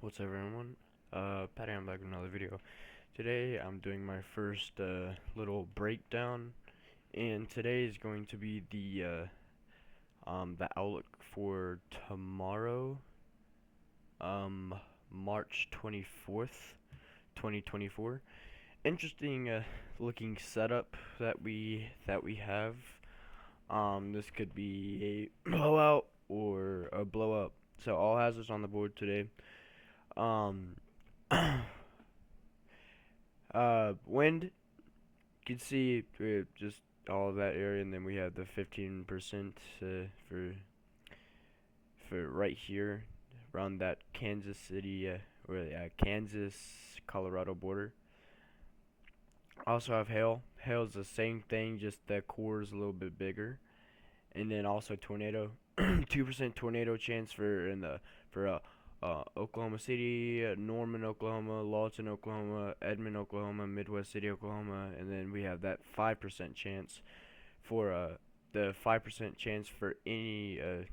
What's up, everyone? Patty, I'm back with another video. Today I'm doing my first little breakdown, and today is going to be the outlook for tomorrow, um March 24th, 2024. Interesting looking setup that we have. This could be a blowout or a blow up. So all hazards on the board today. Um Wind, you can see just all of that area, and then we have the 15% for right here around that Kansas City or Kansas Colorado border. Also have hail. Hail is the same thing, just the core is a little bit bigger, and then also tornado. 2% tornado chance for Oklahoma City, Norman, Oklahoma, Lawton, Oklahoma, Edmond, Oklahoma, Midwest City, Oklahoma, and then we have that 5% chance for the 5% chance for a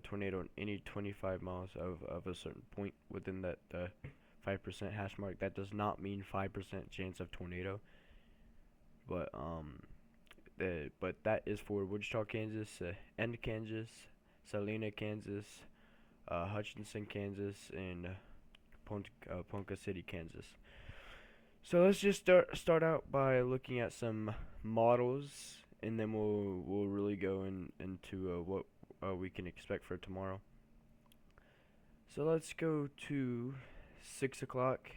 tornado in any 25 miles of a certain point within that 5% hash mark. That does not mean 5% chance of tornado, but but that is for Wichita, Kansas, End, Kansas, Salina, Kansas, Hutchinson, Kansas, and Ponca City, Kansas. So let's just start out by looking at some models, and then we'll really go into what we can expect for tomorrow. So let's go to 6 o'clock.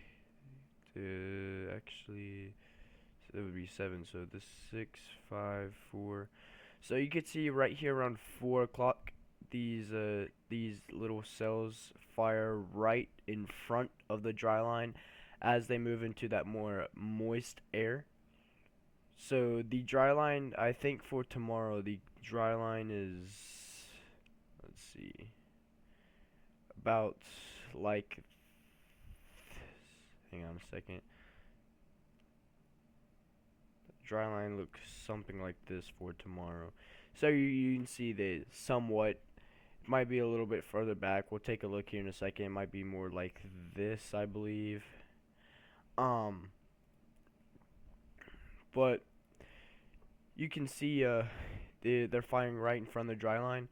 Actually, so that would be 7. So the 6, 5, 4. So you can see right here around 4 o'clock, these little cells fire right in front of the dry line as they move into that more moist air. So the dry line, I think for tomorrow, the dry line is, let's see, about like, hang on a second. Dry line looks something like this for tomorrow. So you can see that somewhat might be a little bit further back. We'll take a look here in a second. It might be more like this, I believe. But you can see they're firing right in front of the dry line.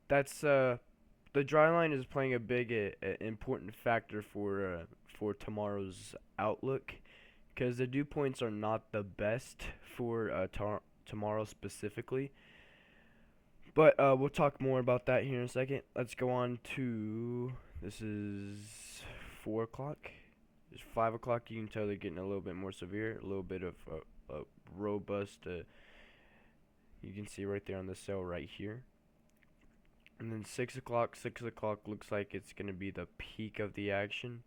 That's the dry line is playing a big important factor for tomorrow's outlook, because the dew points are not the best for tomorrow specifically. But we'll talk more about that here in a second. Let's go on to, this is 4 o'clock. It's 5 o'clock. You can tell they're getting a little bit more severe, a little bit of a robust. You can see right there on the cell right here. And then 6 o'clock. 6 o'clock looks like it's gonna be the peak of the action.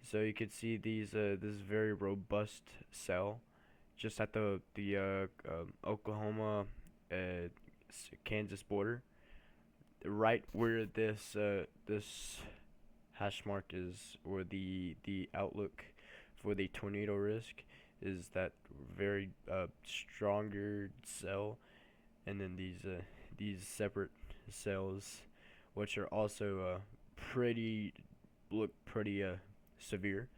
So you can see this very robust cell just at the Oklahoma Kansas border, right where this hash mark is, or the outlook for the tornado risk is, that very stronger cell, and then these separate cells, which are also look pretty severe.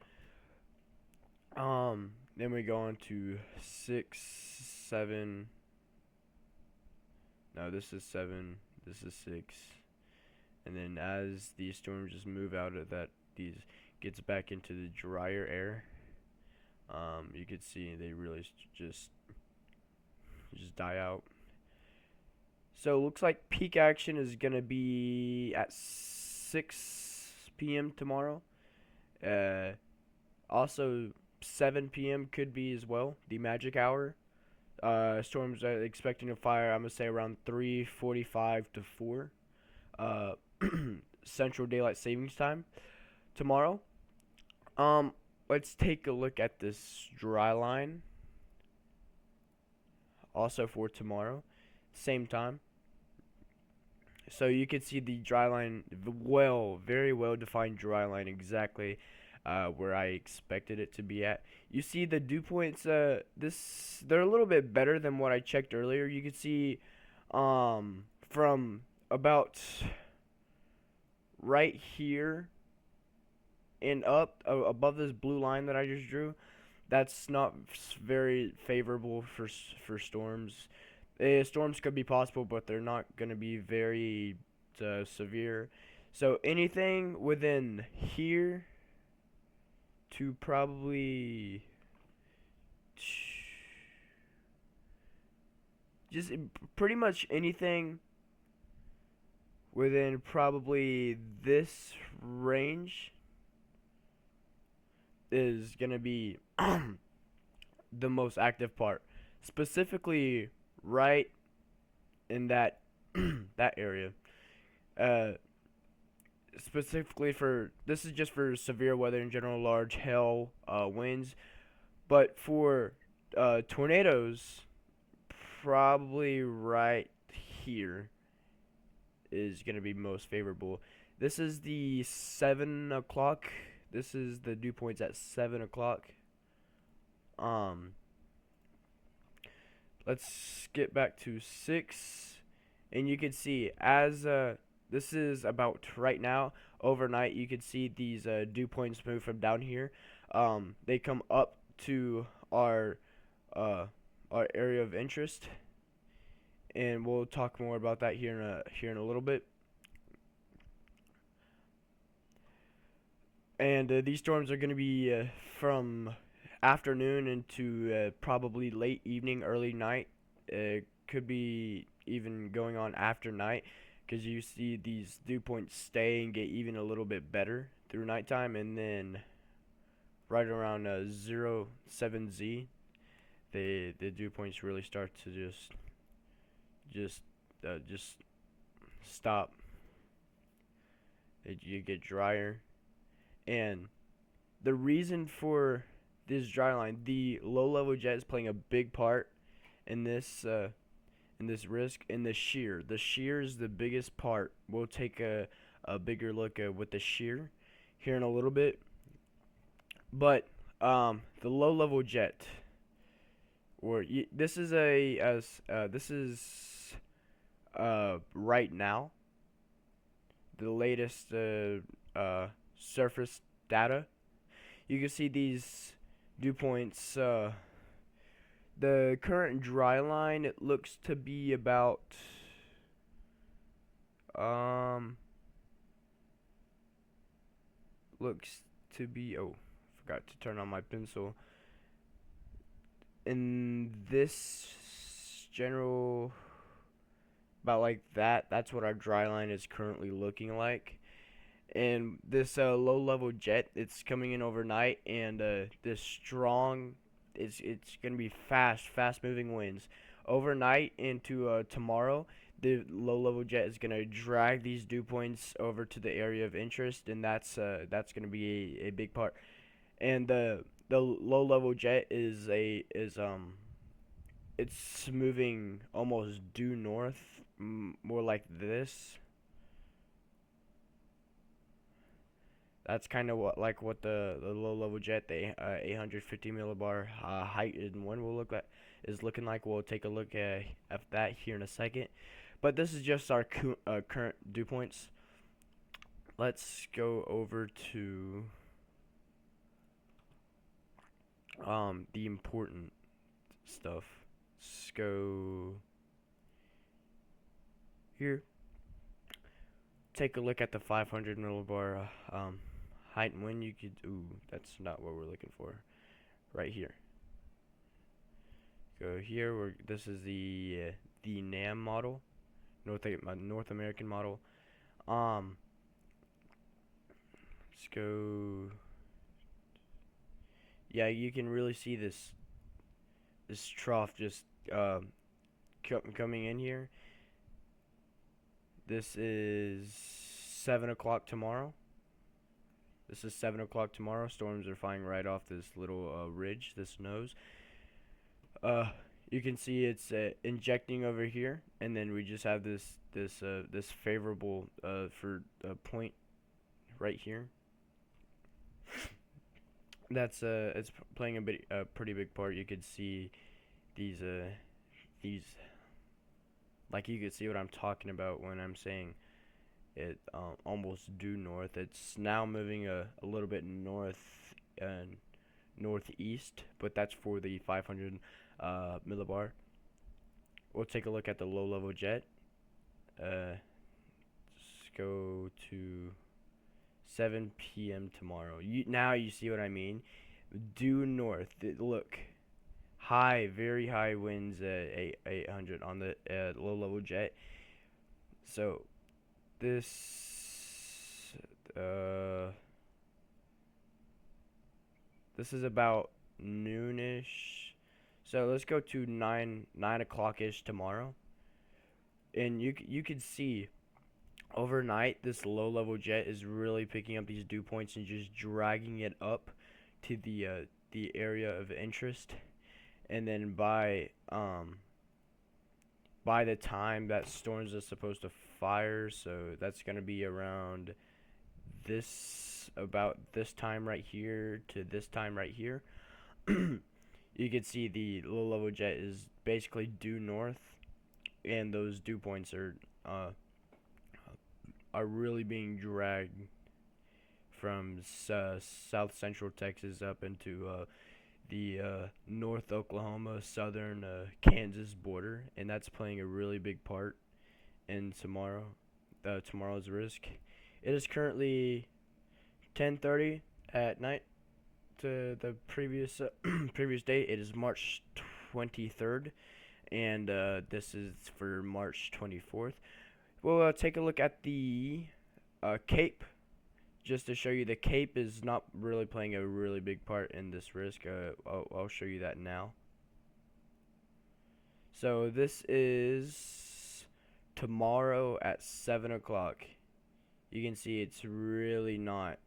Then we go on to 6, 7. No, this is 7. This is 6. And then as these storms just move out of that, these gets back into the drier air. You can see they really just die out. So it looks like peak action is gonna be at 6 p.m. tomorrow. Also 7 p.m. could be as well, the magic hour. Storms are expecting to fire, I'm gonna say, around 3:45 to 4 Central Daylight Savings Time tomorrow. Let's take a look at this dry line also for tomorrow, same time. So you can see the dry line, very well defined dry line, exactly where I expected it to be at. You see the dew points, they're a little bit better than what I checked earlier. You can see from about right here and up above this blue line that I just drew, that's not very favorable for storms. Storms could be possible, but they're not going to be very severe. So anything within here to probably just pretty much anything within probably this range is going to be the most active part. Specifically right in that that area. Uh Specifically for this is just for severe weather in general, large hail, winds, but for tornadoes, probably right here is going to be most favorable. This is the 7 o'clock. This is the dew points at 7 o'clock. Um, let's get back to 6, and you can see as this is about right now. Overnight, you can see these dew points move from down here. They come up to uh, our area of interest, and we'll talk more about that here in a little bit. And these storms are going to be from afternoon into probably late evening, early night. Could be even going on after night, because you see these dew points stay and get even a little bit better through nighttime, and then right around 07Z, the dew points really start to just stop. You get drier, and the reason for this dry line, the low level jet is playing a big part in this risk. In the shear, the shear is the biggest part. We'll take a bigger look with the shear here in a little bit, but the low level jet, or this is right now the latest surface data. You can see these dew points. The current dry line, it looks to be about forgot to turn on my pencil. In this general, about like that's what our dry line is currently looking like. And this low level jet, it's coming in overnight, and this strong, it's gonna be fast moving winds overnight into tomorrow. The low level jet is gonna drag these dew points over to the area of interest, and that's gonna be a big part. And the low level jet is it's moving almost due north, more like this. That's kind of what the low level jet, the 850 millibar height and wind will is looking like. We'll take a look at that here in a second. But this is just our current dew points. Let's go over to the important stuff. Let's go here. Take a look at the 500 millibar height and wind. You could, that's not what we're looking for. Right here. Go here. This is the NAM model, North American model. Let's go. Yeah, you can really see this trough just coming in here. This is 7 o'clock tomorrow. This is 7 o'clock tomorrow. Storms are flying right off this little ridge, this nose. You can see it's injecting over here, and then we just have this favorable for point right here. That's it's playing a pretty big part. You could see these like, you could see what I'm talking about when I'm saying it almost due north. It's now moving a little bit north and northeast, but that's for the 500 millibar. We'll take a look at the low level jet. Let's go to 7 p.m. tomorrow. Now you see what I mean. Due north. Look, high, very high winds at 800 on the low level jet. So this this is about noonish. So let's go to 9 o'clock ish tomorrow, and you could see overnight this low level jet is really picking up these dew points and just dragging it up to the area of interest, and then by the time that storms is supposed to fire, so that's gonna be around about this time right here to this time right here. You can see the low level jet is basically due north, and those dew points are really being dragged from south central Texas up into the North Oklahoma, southern Kansas border, and that's playing a really big part in tomorrow's risk. It is currently 10:30 at night to the previous previous date. It is March 23rd, and this is for March 24th. We'll take a look at the Cape, just to show you the Cape is not really playing a really big part in this risk. I'll show you that now. So this is tomorrow at 7 o'clock. You can see it's really not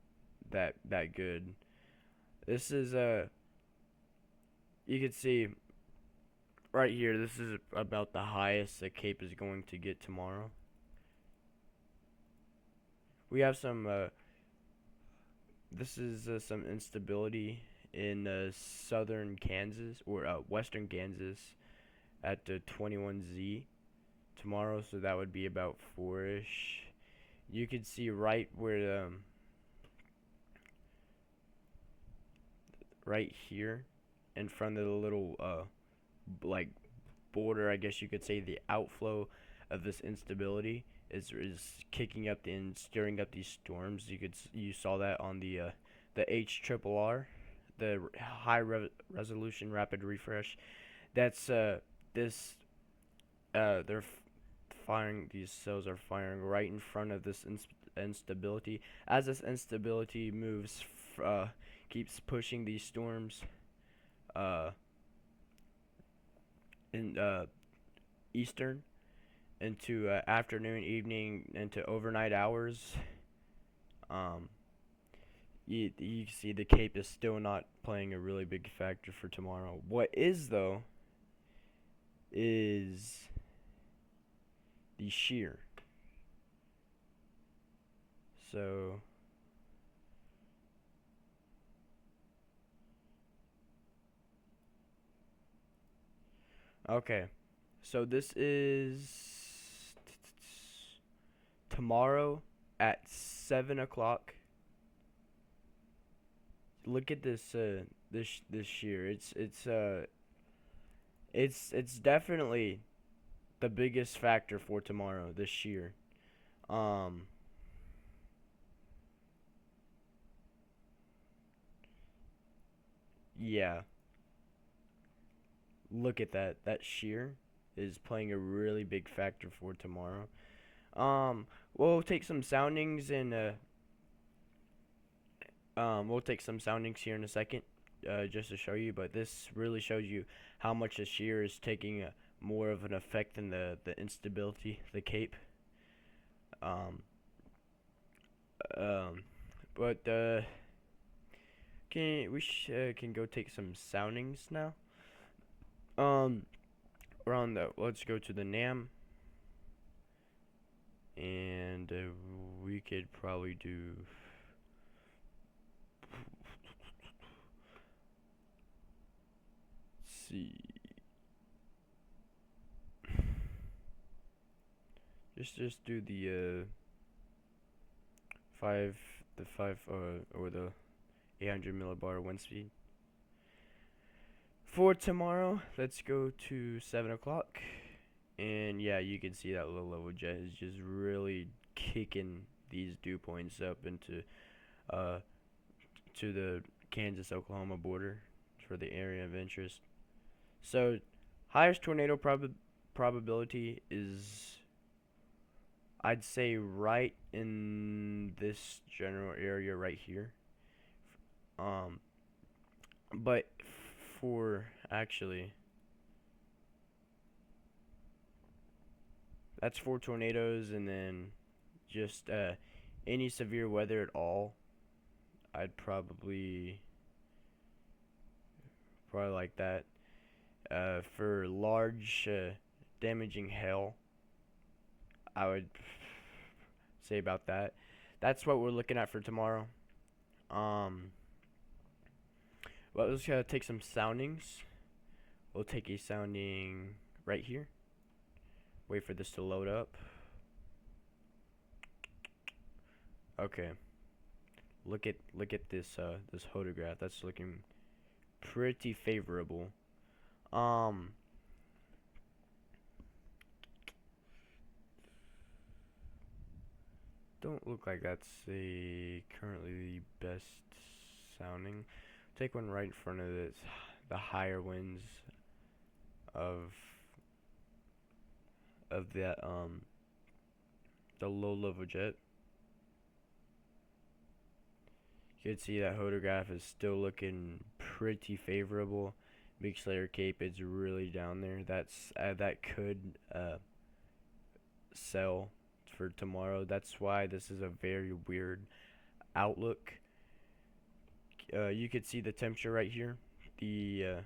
that good. This is you can see right here, this is about the highest the Cape is going to get tomorrow. We have some this is some instability in southern Kansas, or western Kansas, at 21Z tomorrow, so that would be about 4ish. You could see right where right here in front of the little like border, I guess you could say, the outflow of this instability is kicking up and stirring up these storms. You saw that on the HRRR, the high resolution rapid refresh. That's this they're firing, these cells are firing right in front of this instability. As this instability moves, keeps pushing these storms in eastern into afternoon, evening, into overnight hours. You see the Cape is still not playing a really big factor for tomorrow. What is, though, is the shear. So okay, so this is tomorrow at 7 o'clock. Look at this this shear. It's definitely the biggest factor for tomorrow, this shear. Yeah. Look at that. That shear is playing a really big factor for tomorrow. We'll take some soundings and we'll take some soundings here in a second, just to show you. But this really shows you how much the shear is taking more of an effect than the instability, the Cape. But can go take some soundings now. Let's go to the NAM, and we could probably do. Let's see. Just do the or the 800 millibar wind speed. For tomorrow, let's go to 7 o'clock. And yeah, you can see that low level jet is just really kicking these dew points up into uh to the Kansas Oklahoma border for the area of interest. So highest tornado probability is, I'd say, right in this general area right here. Um, but for actually, that's for tornadoes, and then just any severe weather at all. I'd probably like that. For large damaging hail, I would say about that. That's what we're looking at for tomorrow. Um, well, let's take some soundings. We'll take a sounding right here. Wait for this to load up. Okay. Look at this this photograph. That's looking pretty favorable. Don't look like that's currently the best sounding. Take one right in front of this, the higher winds of that the low level jet. You can see that photograph is still looking pretty favorable. Big Slayer Cape is really down there. That could sell for tomorrow. That's why this is a very weird outlook. You could see the temperature right here, the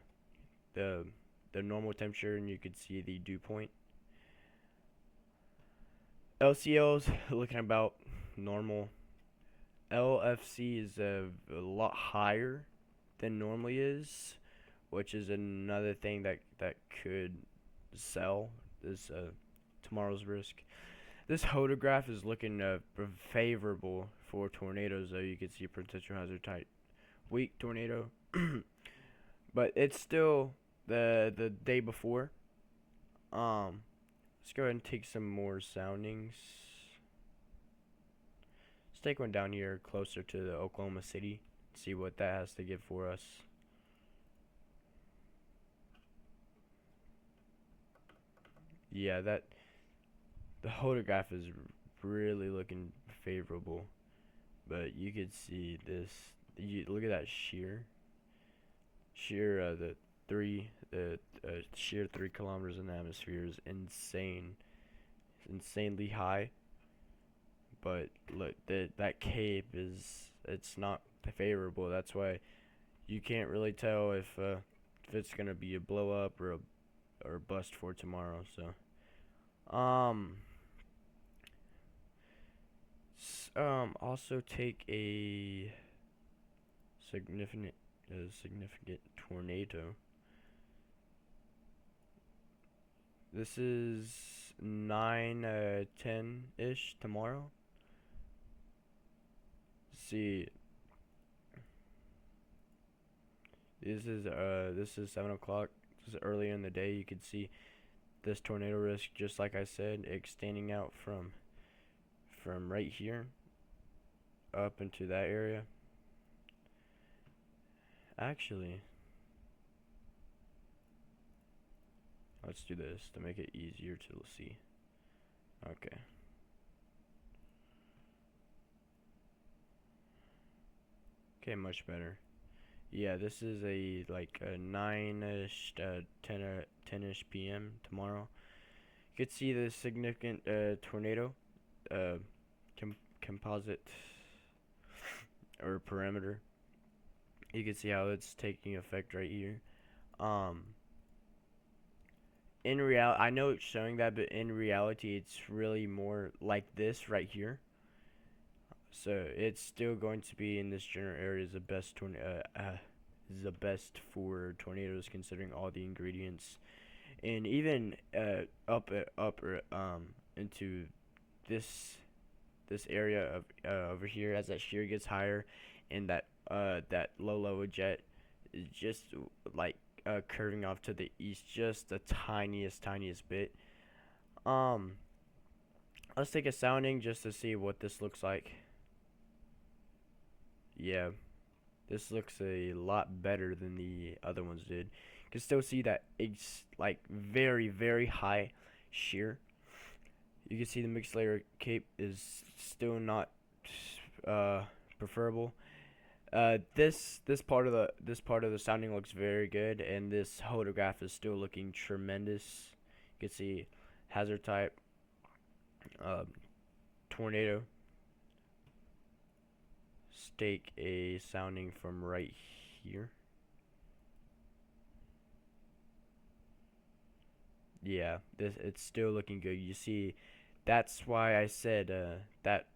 normal temperature, and you could see the dew point. LCL's looking about normal. LFC is a lot higher than normally is, which is another thing that could sell this tomorrow's risk. This photograph is looking favorable for tornadoes, though. You can see potential hazard type weak tornado, but it's still the day before. Let's go ahead and take some more soundings. Let's take one down here closer to the Oklahoma City. See what that has to give for us. Yeah, the photograph is really looking favorable, but you could see this. Look at that shear. The shear 3 kilometers in the atmosphere is insane. It's insanely high. But look, that cape it's not favorable. That's why you can't really tell if it's gonna be a blow up or a bust for tomorrow. So also take a significant tornado. This is 9:10 ish tomorrow. See, this is 7 o'clock. This is earlier in the day. You can see this tornado risk, just like I said, extending out from right here up into that area. Actually, let's do this to make it easier to see. Okay. Okay, much better. Yeah, this is a 9ish, 10ish p.m. tomorrow. You could see the significant tornado composite or parameter. You can see how it's taking effect right here. In reality, I know it's showing that, but in reality, it's really more like this right here. So it's still going to be in this general area is the best for tornadoes, considering all the ingredients, and even up into this this area of over here as that shear gets higher, and that low level jet is just like curving off to the east just the tiniest bit. Um, let's take a sounding just to see what this looks like. Yeah, this looks a lot better than the other ones did. You can still see that it's like very high shear. You can see the mixed layer cape is still not preferable. This part of the sounding looks very good, and this photograph is still looking tremendous. You can see hazard type, tornado. Let's take a sounding from right here. Yeah, it's still looking good. You see, that's why I said that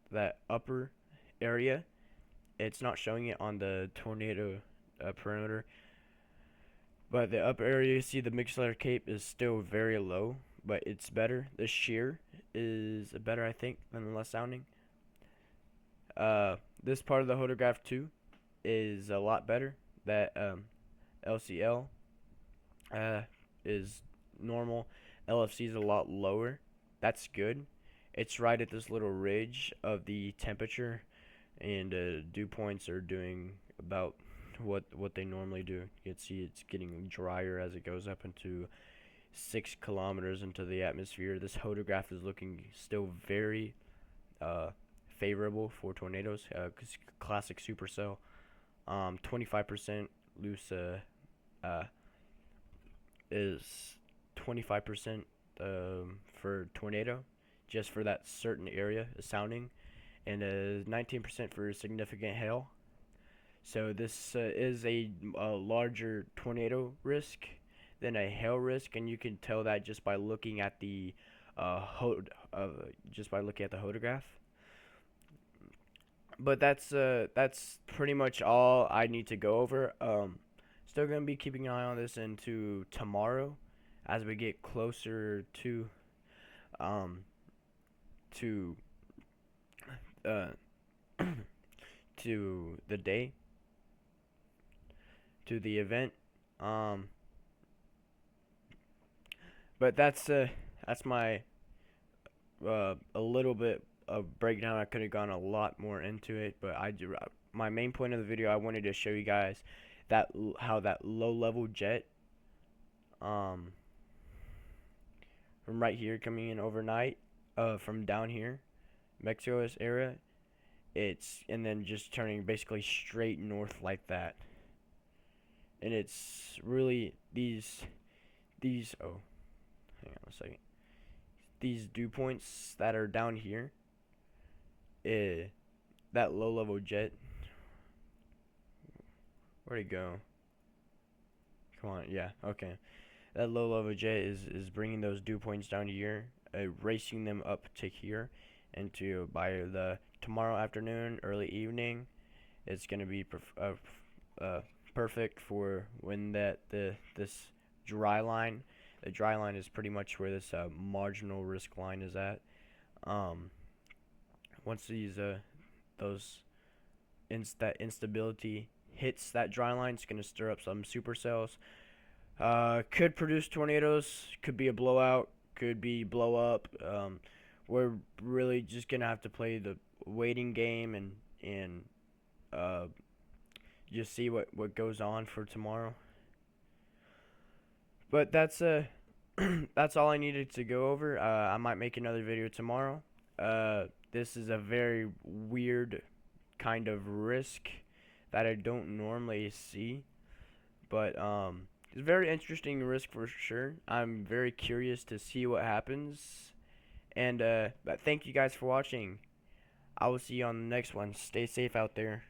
upper area, it's not showing it on the tornado perimeter, but the upper area, you see the mixed layer cape is still very low, but it's better. The shear is better, I think, than the less sounding. This part of the photograph too is a lot better. That LCL is normal. LFC is a lot lower. That's good. It's right at this little ridge of the temperature, and dew points are doing about what they normally do. You can see it's getting drier as it goes up into 6 kilometers into the atmosphere. This photograph is looking still very favorable for tornadoes. Classic supercell. 25% loose is 25% for tornado, just for that certain area sounding, and 19% for significant hail. So this is a larger tornado risk than a hail risk, and you can tell that just by looking at the photograph. But that's pretty much all I need to go over. Still gonna be keeping an eye on this into tomorrow, as we get closer to um to uh to the day, to the event. Um, but that's my a little bit of breakdown. I could have gone a lot more into it, but my main point of the video, I wanted to show you guys that how that low level jet from right here coming in overnight, from down here, Mexico's area, and then just turning basically straight north like that. And it's really these oh, hang on a second. These dew points that are down here, that low level jet, where'd it go? Come on, yeah, okay. That low level jet is bringing those dew points down here, racing them up to here, and by the tomorrow afternoon, early evening, it's gonna be perfect for when this dry line. The dry line is pretty much where this marginal risk line is at. Once that instability hits that dry line, it's gonna stir up some supercells. Could produce tornadoes. Could be a blowout. Could be blow up. We're really just gonna have to play the waiting game and just see what goes on for tomorrow. But that's that's all I needed to go over. I might make another video tomorrow. This is a very weird kind of risk that I don't normally see, but it's a very interesting risk for sure. I'm very curious to see what happens, and but thank you guys for watching. I will see you on the next one. Stay safe out there.